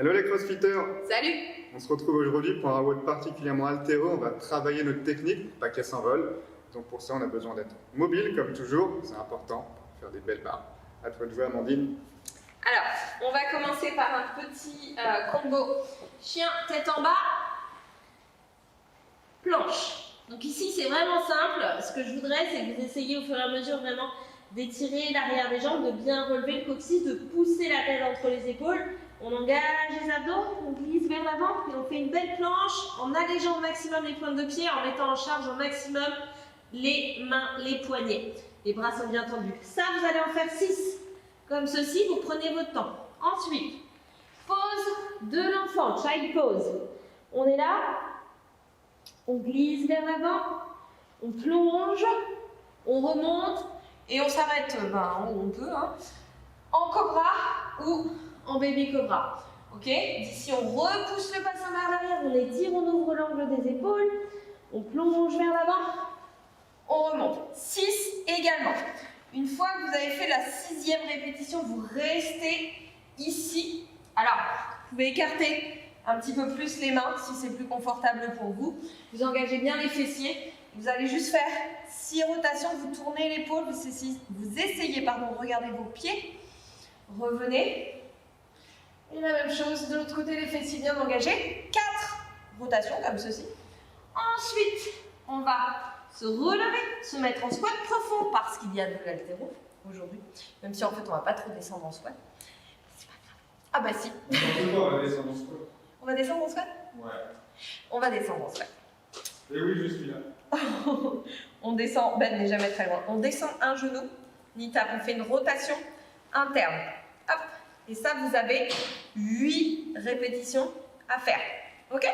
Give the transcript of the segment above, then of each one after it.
Hello les crossfitters. Salut. On se retrouve aujourd'hui pour un WOD particulièrement altéreux. On va travailler notre technique, pas qu'elle s'envole. Donc pour ça, on a besoin d'être mobile comme toujours. C'est important pour faire des belles barres. À toi de jouer, Amandine. Alors, on va commencer par un petit combo chien tête en bas, planche. Donc ici, c'est vraiment simple. Ce que je voudrais, c'est que vous essayiez au fur et à mesure vraiment d'étirer l'arrière des jambes, de bien relever le coccyx, de pousser la tête entre les épaules. On engage les abdos, on glisse vers l'avant et on fait une belle planche en allégeant au maximum les pointes de pied, en mettant en charge au maximum les mains, les poignets. Les bras sont bien tendus. Ça, vous allez en faire 6. Comme ceci, vous prenez votre temps. Ensuite, pose de l'enfant, child pose. On est là, on glisse vers l'avant, on plonge, on remonte et on s'arrête où on peut, en cobra ou en baby cobra. Ok? D'ici, on repousse le bassin vers l'arrière, on étire, on ouvre l'angle des épaules, on plonge vers l'avant, on remonte. 6 également. Une fois que vous avez fait la 6e répétition, vous restez ici. Alors, vous pouvez écarter un petit peu plus les mains si c'est plus confortable pour vous. Vous engagez bien les fessiers. Vous allez juste faire 6 rotations. Vous tournez l'épaule. Vous essayez de regarder vos pieds. Revenez. Et la même chose de l'autre côté, les fessiers bien engagés. 4 rotations comme ceci. Ensuite, on va se relever, se mettre en squat profond parce qu'il y a de l'haltéro aujourd'hui. Même si en fait on va pas trop descendre en squat. C'est pas grave. Ah bah si. On va descendre en squat. On va descendre en squat? Ouais. On va descendre en squat. Et oui, je suis là. On descend, Ben n'est jamais très loin. On descend un genou, ni tape. On fait une rotation interne. Hop. Et ça, vous avez 8 répétitions à faire. Ok?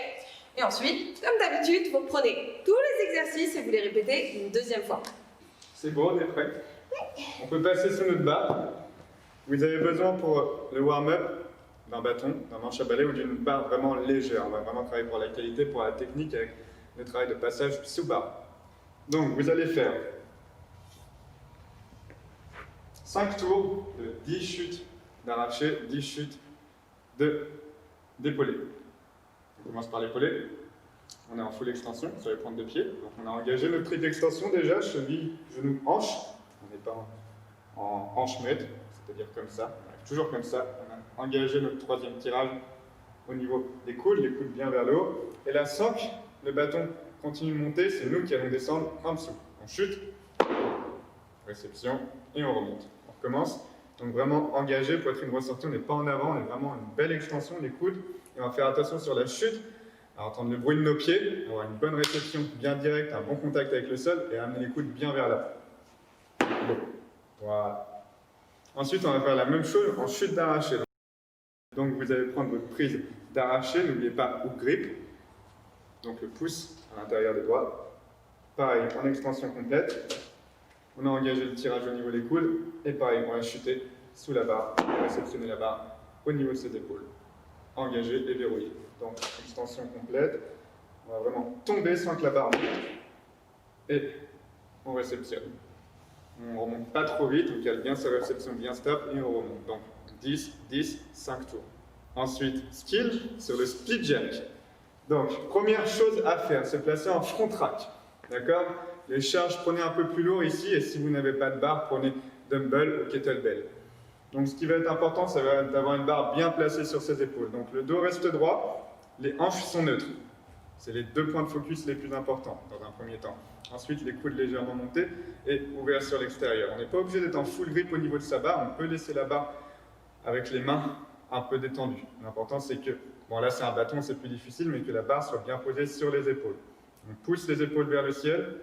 Et ensuite, comme d'habitude, vous prenez tous les exercices et vous les répétez une 2e fois. C'est bon, on est prêt? Oui. On peut passer sur notre barre. Vous avez besoin pour le warm-up d'un bâton, d'un manche à balai ou d'une barre vraiment légère. On va vraiment travailler pour la qualité, pour la technique avec le travail de passage sous barre. Donc, vous allez faire 5 tours de 10 chutes d'arraché, 10 chutes d'épaulé. On commence par l'épaulé. On est en full extension sur les pointes de pied. Donc on a engagé notre triple extension déjà, cheville, genou, hanche. On n'est pas en hanche muette, c'est-à-dire comme ça. On arrive toujours comme ça. On a engagé notre 3e tirage au niveau des coudes, les coudes bien vers le haut. Et là, sans que le bâton continue de monter, c'est nous qui allons descendre en dessous. On chute, réception, et on remonte. On recommence. Donc vraiment engagé, poitrine ressortie, on n'est pas en avant, on est vraiment une belle extension, les coudes. Et on va faire attention sur la chute, à entendre le bruit de nos pieds, avoir une bonne réception bien directe, un bon contact avec le sol et amener les coudes bien vers l'avant. Voilà. Ensuite, on va faire la même chose en chute d'arraché. Donc vous allez prendre votre prise d'arraché, n'oubliez pas hook grip, donc le pouce à l'intérieur des doigts. Pareil, en extension complète. On a engagé le tirage au niveau des coudes et pareil, on va chuter sous la barre, réceptionner la barre au niveau de ses épaules. Engagé et verrouillé. Donc, extension complète. On va vraiment tomber sans que la barre monte. Et on réceptionne. On ne remonte pas trop vite, on cale bien sa réception, bien stable, et on remonte. Donc, 10, 10, 5 tours. Ensuite, skill sur le split jerk. Donc, première chose à faire, c'est placer en front rack. D'accord? Les charges, prenez un peu plus lourd ici, et si vous n'avez pas de barre, prenez dumbbell ou kettlebell. Donc ce qui va être important, ça va être d'avoir une barre bien placée sur ses épaules. Donc le dos reste droit, les hanches sont neutres. C'est les 2 points de focus les plus importants dans un premier temps. Ensuite, les coudes légèrement montés et ouverts sur l'extérieur. On n'est pas obligé d'être en full grip au niveau de sa barre, on peut laisser la barre avec les mains un peu détendues. L'important c'est que, bon là c'est un bâton, c'est plus difficile, mais que la barre soit bien posée sur les épaules. On pousse les épaules vers le ciel,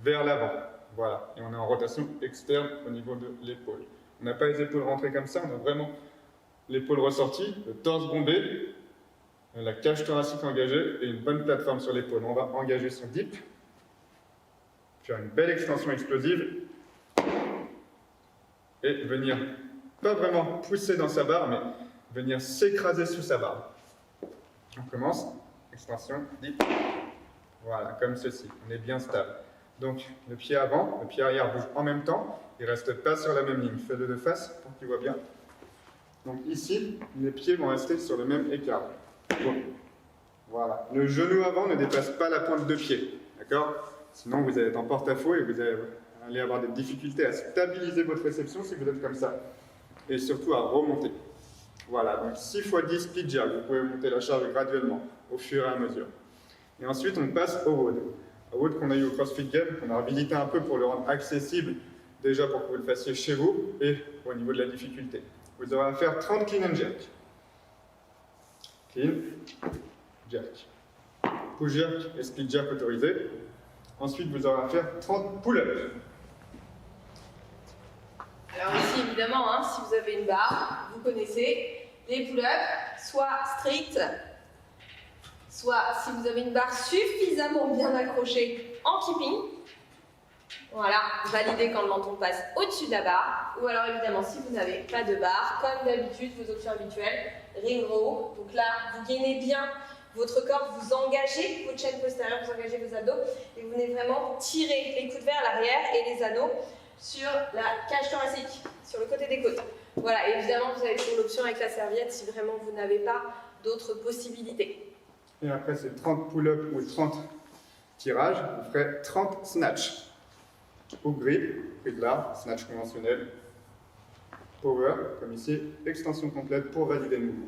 vers l'avant. Voilà, et on est en rotation externe au niveau de l'épaule. On n'a pas les épaules rentrées comme ça, on a vraiment l'épaule ressortie, le torse bombé, la cage thoracique engagée et une bonne plateforme sur l'épaule. On va engager son dip, faire une belle extension explosive et venir, pas vraiment pousser dans sa barre, mais venir s'écraser sous sa barre. On commence, extension, dip, voilà, comme ceci, on est bien stable. Donc le pied avant, le pied arrière bouge en même temps, il ne reste pas sur la même ligne. Fais-le de face pour qu'il voit bien. Donc ici, les pieds vont rester sur le même écart. Bon. Voilà. Le genou avant ne dépasse pas la pointe de pied. D'accord? Sinon, vous allez être en porte-à-faux et vous allez avoir des difficultés à stabiliser votre réception si vous êtes comme ça. Et surtout à remonter. Voilà. Donc 6 x 10 split jerk. Vous pouvez monter la charge graduellement au fur et à mesure. Et ensuite, on passe au road. Au road qu'on a eu au CrossFit Games, qu'on a habilité un peu pour le rendre accessible, déjà pour que vous le fassiez chez vous et au niveau de la difficulté. Vous aurez à faire 30 clean and jerk. Clean, jerk. Push jerk et split jerk autorisé. Ensuite, vous aurez à faire 30 pull-ups. Alors ici, évidemment, hein, si vous avez une barre, vous connaissez les pull-ups, soit strict, soit si vous avez une barre suffisamment bien accrochée en keeping. Voilà, validez quand le menton passe au-dessus de la barre. Ou alors évidemment, si vous n'avez pas de barre, comme d'habitude, vos options habituelles, ring row. Donc là, vous gainez bien votre corps, vous engagez votre chaîne postérieure, vous engagez vos abdos et vous venez vraiment tirer les coudes vers l'arrière et les anneaux sur la cage thoracique, sur le côté des côtes. Voilà, et évidemment, vous avez toujours l'option avec la serviette si vraiment vous n'avez pas d'autres possibilités. Et après, c'est 30 pull-ups ou 30 tirages. Vous ferez 30 snatch. Ou grip, grip là, snatch conventionnel. Power, comme ici, extension complète pour valider le mouvement.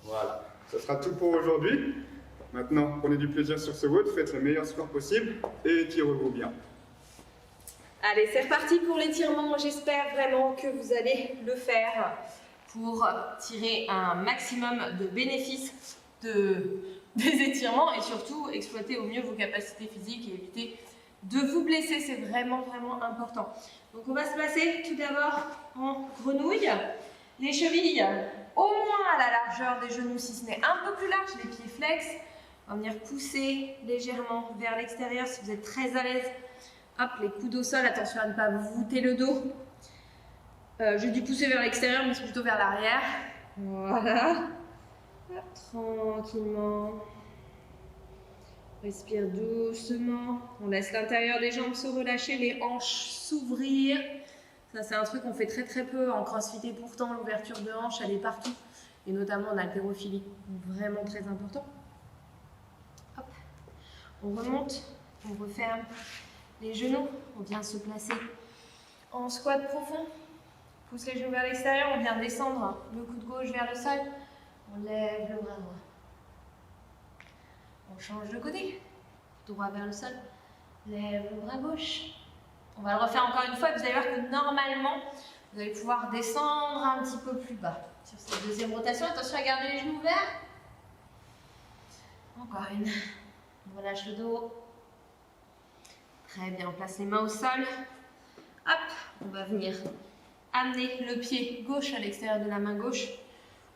Voilà, ça sera tout pour aujourd'hui. Maintenant, prenez du plaisir sur ce WOD, faites le meilleur score possible et étirez-vous bien. Allez, c'est reparti pour l'étirement. J'espère vraiment que vous allez le faire pour tirer un maximum de bénéfices des étirements et surtout exploiter au mieux vos capacités physiques et éviter de vous blesser. C'est vraiment, vraiment important. Donc, on va se placer tout d'abord en grenouille. Les chevilles au moins à la largeur des genoux, si ce n'est un peu plus large, les pieds flex. On va venir pousser légèrement vers l'extérieur si vous êtes très à l'aise. Hop, les coudes au sol, attention à ne pas vous voûter le dos. J'ai dû pousser vers l'extérieur, mais c'est plutôt vers l'arrière. Voilà. Hop, tranquillement. Respire doucement. On laisse l'intérieur des jambes se relâcher, les hanches s'ouvrir. Ça, c'est un truc qu'on fait très très peu en crossfit et pourtant l'ouverture de hanches, elle est partout. Et notamment en haltérophilie. Vraiment très important. Hop. On remonte, on referme les genoux. On vient se placer en squat profond. On pousse les genoux vers l'extérieur. On vient descendre le coude gauche vers le sol. On lève le bras droit. On change de côté. Droit vers le sol. Lève le bras gauche. On va le refaire encore une fois et vous allez voir que normalement, vous allez pouvoir descendre un petit peu plus bas. Sur cette deuxième rotation, attention à garder les genoux ouverts. Encore une. On relâche le dos. Très bien, on place les mains au sol. Hop, on va venir amener le pied gauche à l'extérieur de la main gauche.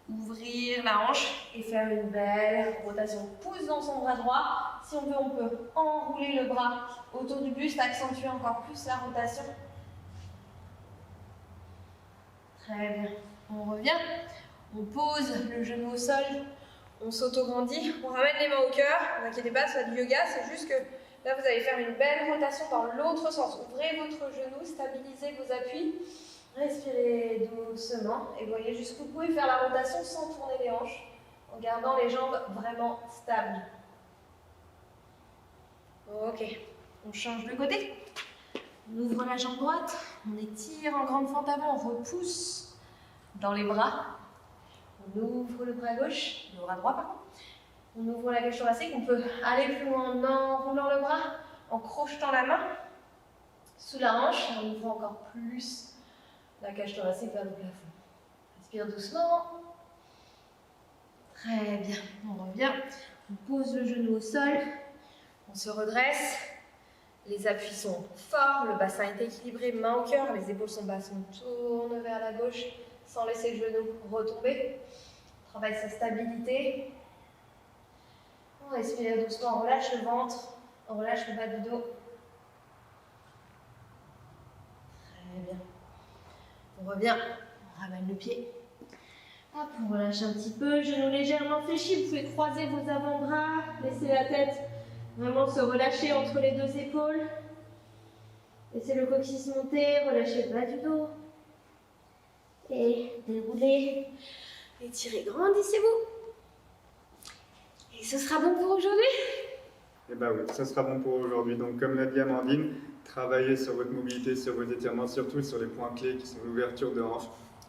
Ouvrir la hanche et faire une belle rotation. Pousse dans son bras droit. Si on veut, on peut enrouler le bras autour du buste, accentuer encore plus la rotation. Très bien. On revient. On pose le genou au sol. On s'auto-grandit. On ramène les mains au cœur. Ne vous inquiétez pas, c'est pas du yoga. C'est juste que là, vous allez faire une belle rotation dans l'autre sens. Ouvrez votre genou, stabilisez vos appuis. Respirez doucement et voyez jusqu'où vous pouvez faire la rotation sans tourner les hanches, en gardant les jambes vraiment stables. Ok, on change de côté. On ouvre la jambe droite, on étire en grande fente avant, on repousse dans les bras. On ouvre le bras gauche, le bras droit pardon. On ouvre la cage thoracique, on peut aller plus loin en enroulant le bras, en crochetant la main sous la hanche, en ouvrant encore plus la cage thoracique vers le plafond. Respire doucement. Très bien. On revient. On pose le genou au sol. On se redresse. Les appuis sont forts. Le bassin est équilibré. Main au cœur. Les épaules sont basses. On tourne vers la gauche sans laisser le genou retomber. On travaille sa stabilité. On respire doucement. On relâche le ventre. On relâche le bas du dos. Très bien. On revient, on ramène le pied. Hop, on relâche un petit peu, genoux légèrement fléchis. Vous pouvez croiser vos avant-bras, laisser la tête vraiment se relâcher entre les deux épaules. Laissez le coccyx monter, relâchez le bas du dos. Et déroulez. Étirez, grandissez-vous. Et ce sera bon pour aujourd'hui? Et bah oui, ça sera bon pour aujourd'hui. Donc comme l'a dit Amandine, travaillez sur votre mobilité, sur vos étirements, surtout sur les points clés qui sont l'ouverture de hanche,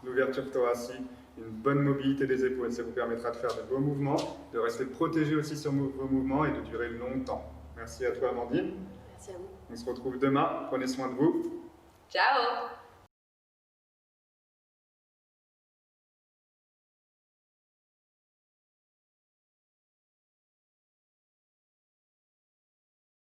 l'ouverture thoracique, une bonne mobilité des épaules. Ça vous permettra de faire de beaux mouvements, de rester protégé aussi sur vos mouvements et de durer longtemps. Merci à toi Amandine. Merci à vous. On se retrouve demain. Prenez soin de vous. Ciao!